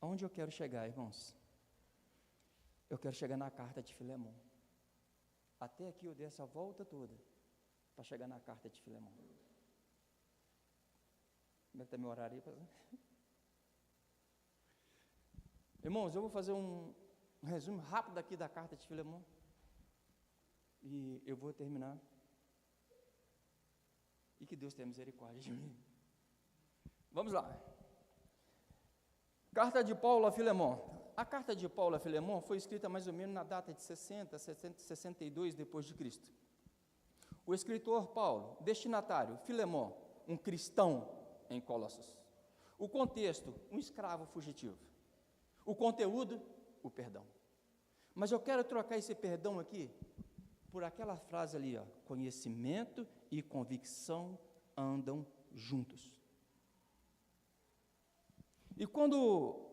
Aonde eu quero chegar, irmãos? Eu quero chegar na carta de Filemão. Até aqui eu dei essa volta toda para chegar na carta de Filemão. Como é que está meu horário aí? Irmãos, eu vou fazer um resumo rápido aqui da carta de Filemão, e eu vou terminar, e que Deus tenha misericórdia de mim. Vamos lá. Carta de Paulo a Filemão. A carta de Paulo a Filemão foi escrita mais ou menos na data de 62 depois de Cristo. O escritor Paulo, destinatário, Filemão, um cristão em Colossos. O contexto, um escravo fugitivo. O conteúdo, o perdão. Mas eu quero trocar esse perdão aqui por aquela frase ali, ó, conhecimento e convicção andam juntos. E quando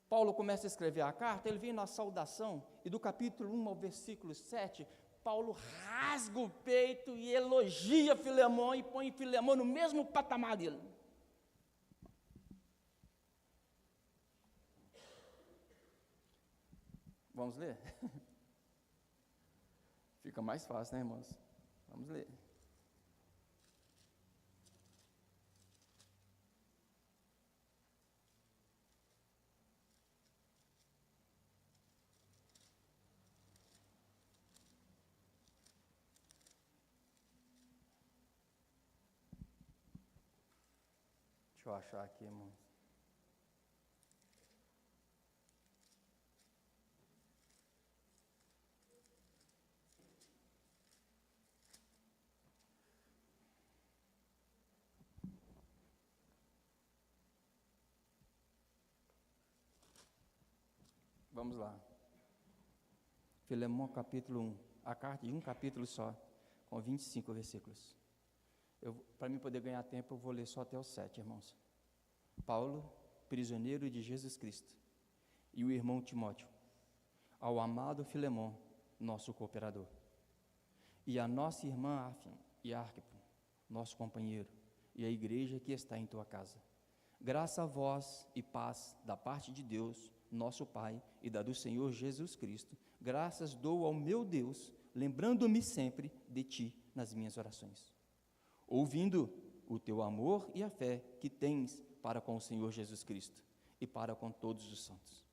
Paulo começa a escrever a carta, ele vem na saudação, e do capítulo 1 ao versículo 7, Paulo rasga o peito e elogia Filemão e põe Filemão no mesmo patamar dele. Vamos ler? Fica mais fácil, né, irmãos? Vamos ler. Deixa eu achar aqui, irmãos. Vamos lá. Filemão capítulo 1. A carta de um capítulo só, com 25 versículos. Para mim poder ganhar tempo, eu vou ler só até o 7, irmãos. Paulo, prisioneiro de Jesus Cristo, e o irmão Timóteo, ao amado Filemão, nosso cooperador, e a nossa irmã Áfia e Arquipo, nosso companheiro, e a igreja que está em tua casa. Graça a vós e paz da parte de Deus, nosso Pai, e da do Senhor Jesus Cristo. Graças dou ao meu Deus, lembrando-me sempre de ti nas minhas orações, ouvindo o teu amor e a fé que tens para com o Senhor Jesus Cristo e para com todos os santos,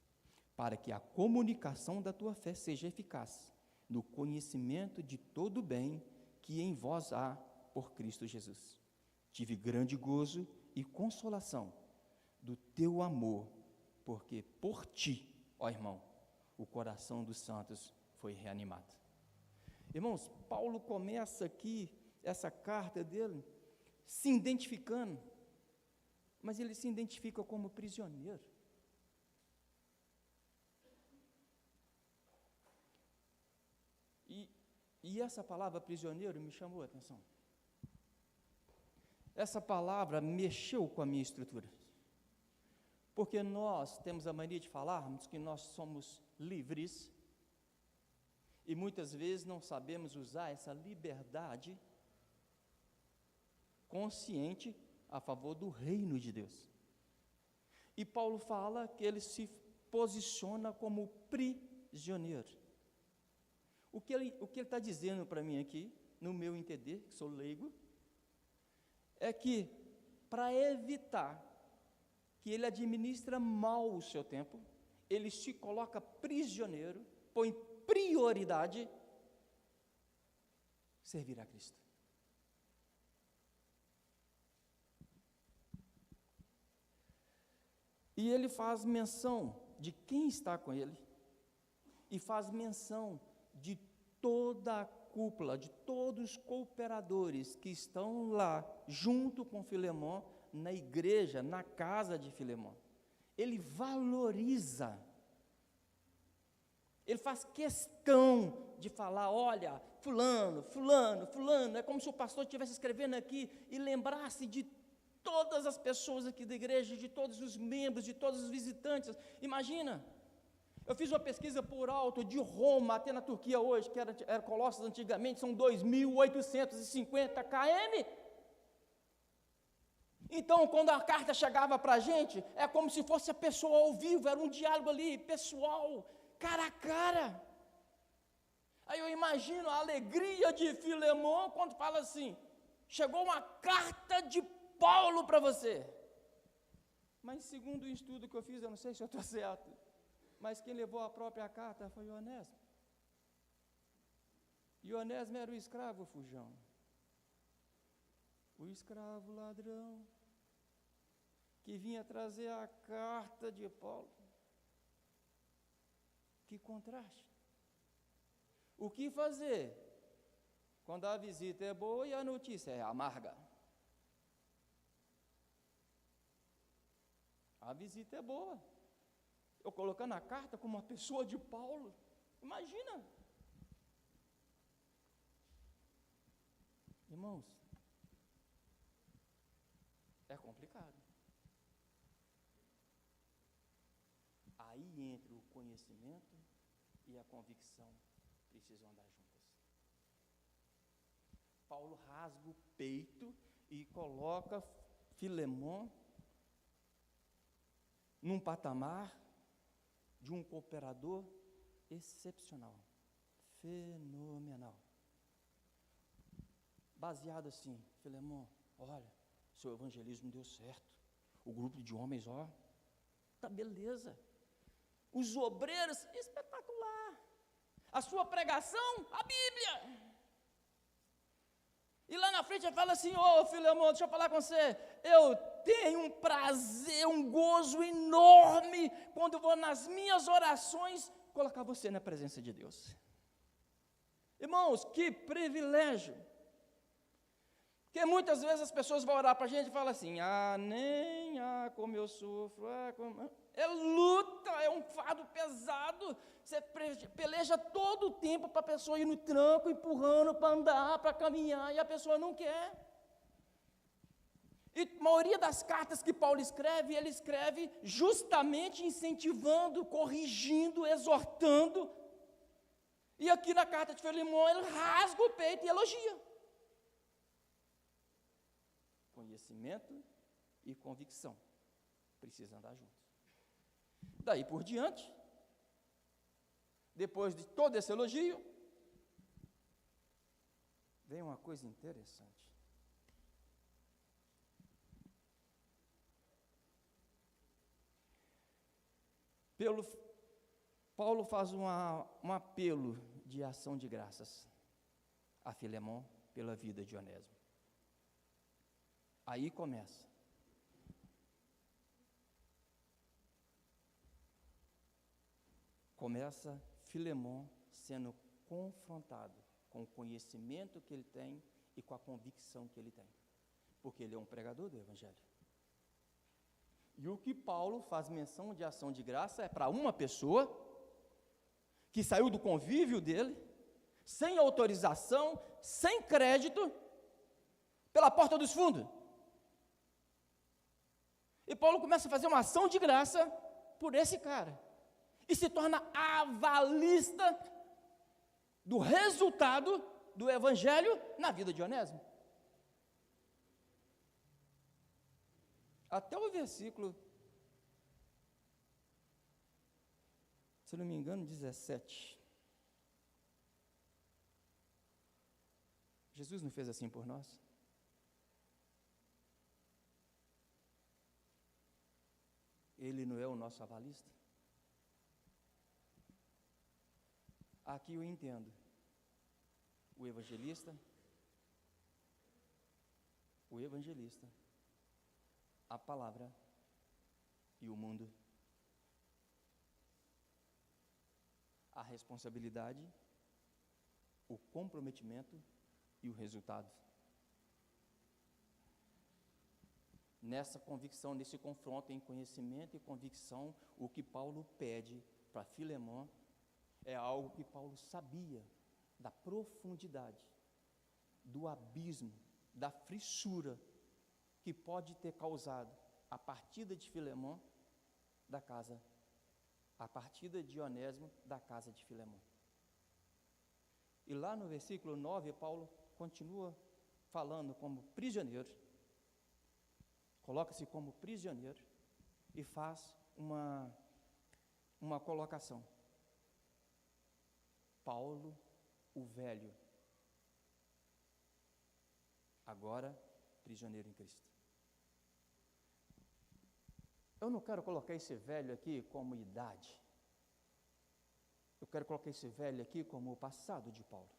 para que a comunicação da tua fé seja eficaz no conhecimento de todo o bem que em vós há por Cristo Jesus. Tive grande gozo e consolação do teu amor, porque por ti, ó irmão, o coração dos santos foi reanimado. Irmãos, Paulo começa aqui essa carta dele se identificando, mas ele se identifica como prisioneiro. E essa palavra prisioneiro me chamou a atenção. Essa palavra mexeu com a minha estrutura, porque nós temos a mania de falarmos que nós somos livres, e muitas vezes não sabemos usar essa liberdade consciente a favor do reino de Deus. E Paulo fala que ele se posiciona como prisioneiro. O que ele está dizendo para mim aqui, no meu entender, que sou leigo, é que para evitar que ele administra mal o seu tempo, ele se coloca prisioneiro, põe prioridade servir a Cristo. E ele faz menção de quem está com ele, e faz menção de toda a cúpula, de todos os cooperadores que estão lá, junto com Filemão, na igreja, na casa de Filemão. Ele valoriza, ele faz questão de falar, olha, fulano, é como se o pastor estivesse escrevendo aqui e lembrasse de todas as pessoas aqui da igreja, de todos os membros, de todos os visitantes. Imagina, eu fiz uma pesquisa por alto de Roma até na Turquia hoje, que era Colossos antigamente, são 2.850 km. Então, quando a carta chegava para a gente, é como se fosse a pessoa ao vivo, era um diálogo ali, pessoal, cara a cara. Aí eu imagino a alegria de Filemão quando fala assim, chegou uma carta de Paulo para você. Mas segundo o estudo que eu fiz, eu não sei se eu estou certo, mas quem levou a própria carta foi Onésimo. E Onésimo era o escravo fujão, o escravo ladrão, que vinha trazer a carta de Paulo. Que contraste! O que fazer quando a visita é boa e a notícia é amarga? A visita é boa. Eu colocando a carta como uma pessoa de Paulo, imagina. Irmãos, é complicado. Aí entre o conhecimento e a convicção precisam andar juntas. Paulo rasga o peito e coloca Filemon num patamar de um cooperador excepcional, fenomenal. Baseado assim, Filemon, olha, seu evangelismo deu certo, o grupo de homens, ó, tá beleza, os obreiros, espetacular, a sua pregação, a Bíblia. E lá na frente ele fala assim, ô Filemon, deixa eu falar com você, eu tenho um prazer, um gozo enorme, quando eu vou nas minhas orações, colocar você na presença de Deus. Irmãos, que privilégio. Porque muitas vezes as pessoas vão orar para a gente e falam assim, como eu sofro, é luta, é um fardo pesado, você peleja todo o tempo para a pessoa ir no tranco, empurrando para andar, para caminhar, e a pessoa não quer. E a maioria das cartas que Paulo escreve, ele escreve justamente incentivando, corrigindo, exortando, e aqui na carta de Filemon, ele rasga o peito e elogia. Conhecimento e convicção precisam andar juntos. Daí por diante, depois de todo esse elogio, vem uma coisa interessante. Paulo faz um apelo de ação de graças a Filemon pela vida de Onésimo. Aí começa. Começa Filemon sendo confrontado com o conhecimento que ele tem e com a convicção que ele tem. Porque ele é um pregador do Evangelho. E o que Paulo faz menção de ação de graça é para uma pessoa que saiu do convívio dele, sem autorização, sem crédito, pela porta dos fundos. E Paulo começa a fazer uma ação de graça por esse cara. E se torna avalista do resultado do Evangelho na vida de Onésimo. Até o versículo, se não me engano, 17. Jesus não fez assim por nós? Ele não é o nosso avalista? Aqui eu entendo. O evangelista, a palavra e o mundo. A responsabilidade, o comprometimento e o resultado. Nessa convicção, nesse confronto em conhecimento e convicção, o que Paulo pede para Filemon é algo que Paulo sabia da profundidade, do abismo, da fissura que pode ter causado a partida de Filemon da casa, a partida de Onésimo da casa de Filemon. E lá no versículo 9, Paulo continua falando como prisioneiro, coloca-se como prisioneiro e faz uma colocação. Paulo, o velho, agora prisioneiro em Cristo. Eu não quero colocar esse velho aqui como idade. Eu quero colocar esse velho aqui como o passado de Paulo.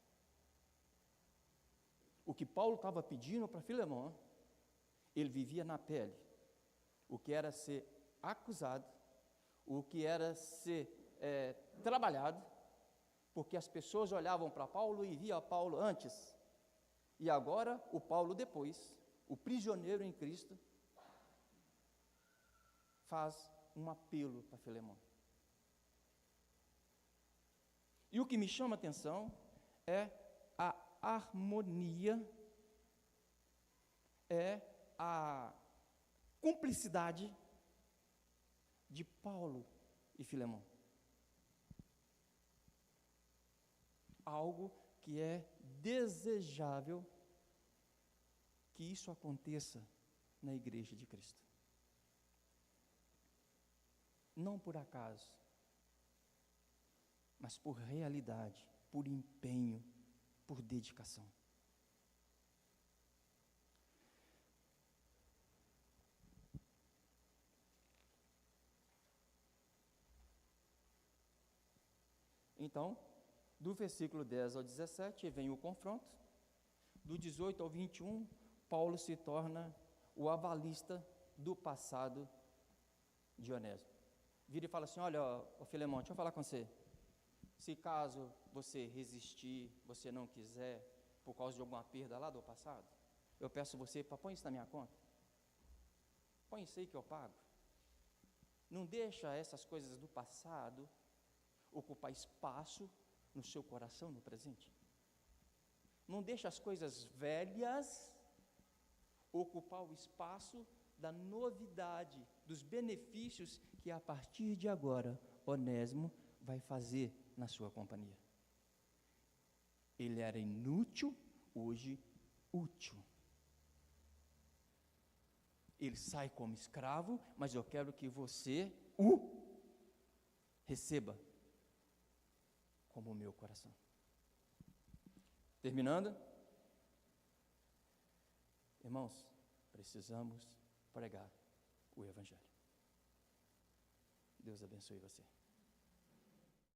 O que Paulo estava pedindo para Filemão, ele vivia na pele. O que era ser acusado, o que era ser trabalhado, porque as pessoas olhavam para Paulo e via Paulo antes, e agora o Paulo depois, o prisioneiro em Cristo, faz um apelo para Filemão. E o que me chama a atenção é a harmonia, é a cumplicidade de Paulo e Filemão. Algo que é desejável que isso aconteça na igreja de Cristo. Não por acaso, mas por realidade, por empenho, por dedicação. Então, do versículo 10 ao 17 vem o confronto, do 18 ao 21, Paulo se torna o avalista do passado de Onésimo. Vira e fala assim: olha, ô Filemão, deixa eu falar com você. Se caso você resistir, você não quiser, por causa de alguma perda lá do passado, eu peço você, põe isso na minha conta. Põe isso aí que eu pago. Não deixa essas coisas do passado ocupar espaço no seu coração, no presente. Não deixa as coisas velhas ocupar o espaço da novidade, dos benefícios que a partir de agora Onésimo vai fazer na sua companhia. Ele era inútil, hoje útil. Ele sai como escravo, mas eu quero que você o receba como o meu coração. Terminando, irmãos, precisamos pregar o Evangelho. Deus abençoe você.